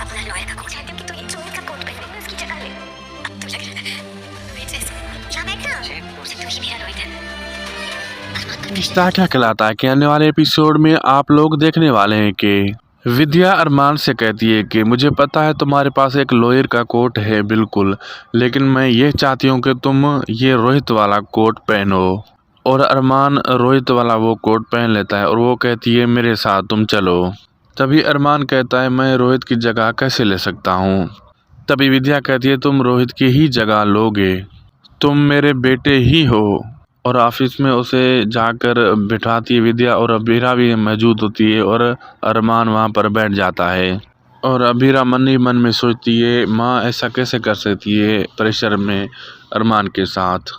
अपना लॉयर का कोट चाहती हूँ कि तू ये रोहित का कोट पहन ले, उसकी जगह ले। अब तो लग रहा है वेट से यहाँ बैठ ना, तो ही मेरा रोहित है। रिश्ता क्या कहलाता है के आने वाले एपिसोड में आप लोग देखने वाले हैं कि विद्या अरमान से कहती है कि मुझे पता है तुम्हारे पास एक लॉयर का कोट है बिल्कुल, लेकिन मैं ये चाहती हूँ कि तुम ये रोहित वाला कोट पहनो। और अरमान रोहित वाला वो कोट पहन लेता है और वो कहती है मेरे साथ तुम चलो। तभी अरमान कहता है मैं रोहित की जगह कैसे ले सकता हूँ। तभी विद्या कहती है तुम रोहित की ही जगह लोगे, तुम मेरे बेटे ही हो। और ऑफिस में उसे जाकर बिठाती है विद्या और अबीरा भी मौजूद होती है और अरमान वहाँ पर बैठ जाता है। और अबीरा मन ही मन में सोचती है माँ ऐसा कैसे कर सकती है प्रेशर में अरमान के साथ।